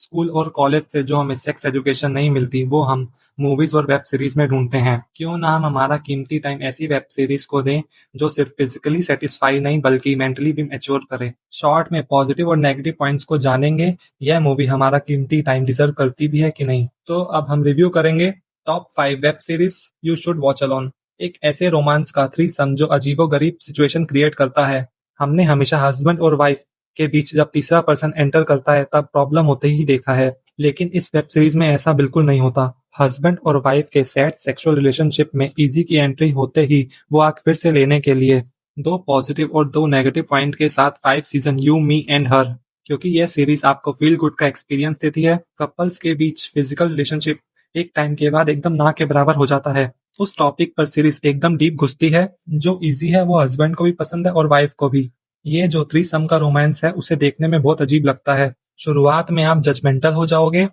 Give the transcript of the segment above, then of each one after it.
School और college से जो हमें सेक्स एजुकेशन नहीं मिलती वो हम मूवीज और वेब सीरीज में ढूंढते हैं। क्यों ना हम हमारा कीमती टाइम ऐसी वेब सीरीज को दें जो सिर्फ फिजिकली सेटिस्फाई नहीं बल्कि मेंटली भी मैच्योर करे। शॉर्ट में पॉजिटिव और नेगेटिव पॉइंट्स को जानेंगे, यह मूवी हमारा कीमती टाइम डिजर्व करती भी है कि नहीं। तो अब हम रिव्यू करेंगे top 5 web series you should watch alone. एक ऐसे रोमांस का थ्रीसम जो अजीबोगरीब सिचुएशन क्रिएट करता है। हमने हमेशा हस्बैंड और वाइफ के बीच जब तीसरा पर्सन एंटर करता है तब प्रॉब्लम होते ही देखा है, लेकिन इस वेब सीरीज में ऐसा बिल्कुल नहीं होता। हस्बैंड और वाइफ के सैड सेक्सुअल रिलेशनशिप में इजी की एंट्री होते ही वो आग फिर से लेने के लिए 2 पॉजिटिव और 2 नेगेटिव पॉइंट के साथ 5 सीजन यू मी एंड हर, क्योंकि यह सीरीज आपको फील गुड का एक्सपीरियंस देती है। कपल्स के बीच फिजिकल रिलेशनशिप एक टाइम के बाद एकदम ना के बराबर हो जाता है। उस टॉपिक पर सीरीज एकदम डीप घुसती है। जो इजी है वो हस्बैंड को भी पसंद है और वाइफ को भी। ये जो थ्रीसम का रोमांस है उसे देखने में बहुत अजीब लगता है। शुरुआत में आप जजमेंटल हो जाओगे,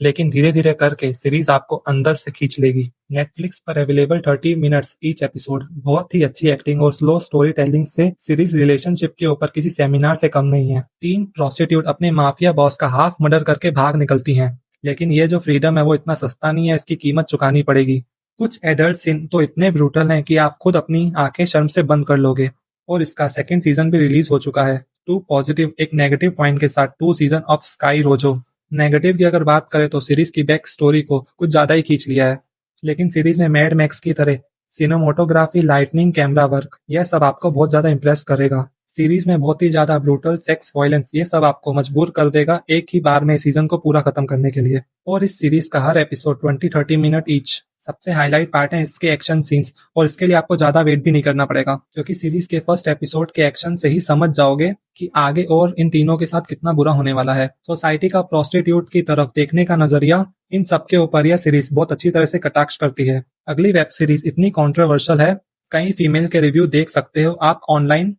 लेकिन धीरे धीरे करके सीरीज आपको अंदर से खींच लेगी। नेटफ्लिक्स पर अवेलेबल 30 मिनट्स ईच एपिसोड। बहुत ही अच्छी एक्टिंग और स्लो स्टोरी टेलिंग से सीरीज रिलेशनशिप के ऊपर किसी सेमिनार से कम नहीं है। 3 प्रोस्टिट्यूट अपने माफिया बॉस का हाफ मर्डर करके भाग निकलती हैं, लेकिन ये जो फ्रीडम है वो इतना सस्ता नहीं है, इसकी कीमत चुकानी पड़ेगी। कुछ एडल्ट सीन तो इतने ब्रूटल हैं कि आप खुद अपनी आंखें शर्म से बंद कर लोगे। और इसका सेकंड सीजन भी रिलीज हो चुका है। 2 पॉजिटिव एक नेगेटिव पॉइंट के साथ 2 सीजन ऑफ स्काई रोजो। नेगेटिव की अगर बात करें तो सीरीज की बैक स्टोरी को कुछ ज्यादा ही खींच लिया है, लेकिन सीरीज में मैड मैक्स की तरह सिनेमोटोग्राफी, लाइटनिंग, कैमरा वर्क, यह सब आपको बहुत ज्यादा इंप्रेस करेगा। सीरीज में बहुत ही ज्यादा ब्रूटल सेक्स, वायलेंस, ये सब आपको मजबूर कर देगा एक ही बार में सीजन को पूरा खत्म करने के लिए। और इस सीरीज का हर एपिसोड 20-30 मिनट ईच। सबसे हाईलाइट पार्ट है इसके एक्शन सीन्स, और इसके लिए आपको ज्यादा वेट भी नहीं करना पड़ेगा, क्योंकि सीरीज के फर्स्ट एपिसोड के एक्शन से ही समझ जाओगे कि आगे और इन तीनों के साथ कितना बुरा होने वाला है। सोसाइटी का प्रोस्टिट्यूट की तरफ देखने का नजरिया, इन सब के ऊपर यह सीरीज बहुत अच्छी तरह से कटाक्ष करती है। अगली वेब सीरीज इतनी कॉन्ट्रोवर्शियल है, कई फीमेल के रिव्यू देख सकते हो आप ऑनलाइन।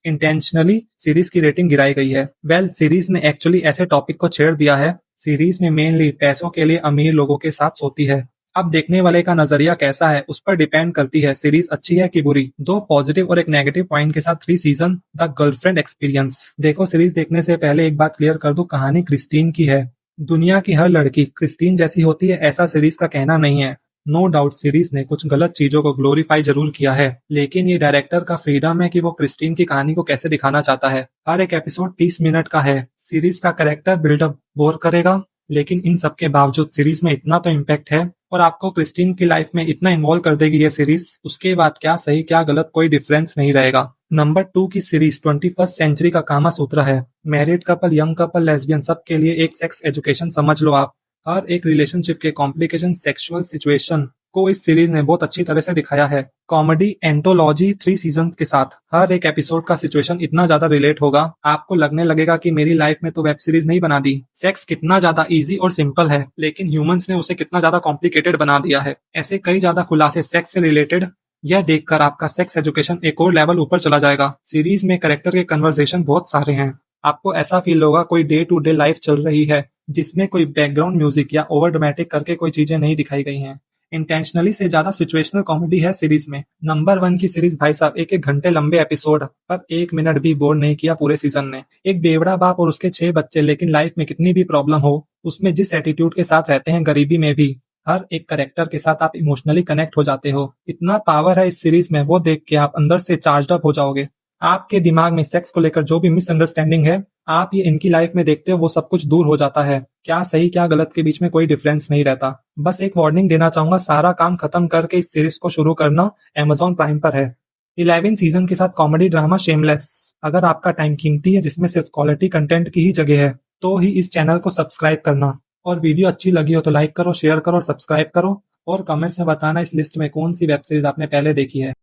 इंटेंशनली सीरीज की रेटिंग गिराई गई है। सीरीज ने एक्चुअली ऐसे टॉपिक को छेड़ दिया है। सीरीज में मेनली पैसों के लिए अमीर लोगों के साथ सोती है। अब देखने वाले का नजरिया कैसा है उस पर डिपेंड करती है सीरीज अच्छी है कि बुरी। 2 पॉजिटिव और एक नेगेटिव पॉइंट के साथ 3 सीजन द गर्लफ्रेंड एक्सपीरियंस। देखो, सीरीज देखने से पहले एक बात क्लियर कर दूं, कहानी क्रिस्टीन की है। दुनिया की हर लड़की क्रिस्टीन जैसी होती है ऐसा सीरीज का कहना नहीं है। नो डाउट सीरीज ने कुछ गलत चीजों को ग्लोरीफाई जरूर किया है, लेकिन ये डायरेक्टर का फ्रीडम है कि वो क्रिस्टीन की कहानी को कैसे दिखाना चाहता है। हर एक एपिसोड 30 मिनट का है। सीरीज का कैरेक्टर बिल्डअप बोर करेगा, लेकिन इन सब के बावजूद सीरीज में इतना तो इम्पैक्ट है और आपको क्रिस्टीन की लाइफ में इतना इन्वॉल्व कर देगी ये सीरीज, उसके बाद क्या सही क्या गलत कोई डिफरेंस नहीं रहेगा। नंबर 2 की सीरीज 21st सेंचुरी का कामा सूत्र है। Married couple, young couple, lesbian, सब के लिए एक सेक्स एजुकेशन समझ लो आप। हर एक रिलेशनशिप के कॉम्प्लिकेशन, सेक्सुअल सिचुएशन को इस सीरीज ने बहुत अच्छी तरह से दिखाया है। कॉमेडी एंटोलॉजी 3 सीजन के साथ हर एक एपिसोड का सिचुएशन इतना ज्यादा रिलेट होगा, आपको लगने लगेगा कि मेरी लाइफ में तो वेब सीरीज नहीं बना दी। सेक्स कितना ज्यादा इजी और सिंपल है, लेकिन ह्यूमंस ने उसे कितना ज्यादा कॉम्प्लिकेटेड बना दिया है। ऐसे कई ज्यादा खुलासे सेक्स से रिलेटेड, यह देखकर आपका सेक्स एजुकेशन एक और लेवल ऊपर चला जाएगा। सीरीज में कैरेक्टर के कन्वर्सेशन बहुत सारे हैं। आपको ऐसा फील होगा कोई डे टू डे लाइफ चल रही है, जिसमें कोई बैकग्राउंड म्यूजिक या ओवर ड्रामेटिक करके कोई चीजें नहीं दिखाई गई हैं। इंटेंशनली से ज्यादा सिचुएशनल कॉमेडी है सीरीज में। नंबर 1 की सीरीज भाई साहब, 1-1 घंटे लंबे एपिसोड, पर 1 मिनट भी बोर नहीं किया पूरे सीजन ने। एक बेवड़ा बाप और उसके 6 बच्चे, लेकिन लाइफ में कितनी भी प्रॉब्लम हो, उसमें जिस एटीट्यूड के साथ रहते हैं गरीबी में भी, हर एक कैरेक्टर के साथ आप इमोशनली कनेक्ट हो जाते हो। इतना पावर है इस सीरीज में, वो देख के आप अंदर से चार्ज अप हो जाओगे। आपके दिमाग में सेक्स को लेकर जो भी मिसअंडरस्टैंडिंग है, आप ये इनकी लाइफ में देखते हो, वो सब कुछ दूर हो जाता है। क्या सही क्या गलत के बीच में कोई डिफरेंस नहीं रहता। बस एक वार्निंग देना चाहूंगा, सारा काम खत्म करके इस सीरीज को शुरू करना। Amazon प्राइम पर है। 11 सीजन के साथ कॉमेडी ड्रामा शेमलेस। अगर आपका टाइम कीमती है जिसमें सिर्फ क्वालिटी कंटेंट की ही जगह है, तो ही इस चैनल को सब्सक्राइब करना। और वीडियो अच्छी लगी हो तो लाइक करो, शेयर करो और सब्सक्राइब करो। और कमेंट्स में बताना इस लिस्ट में कौन सी वेब सीरीज आपने पहले देखी है।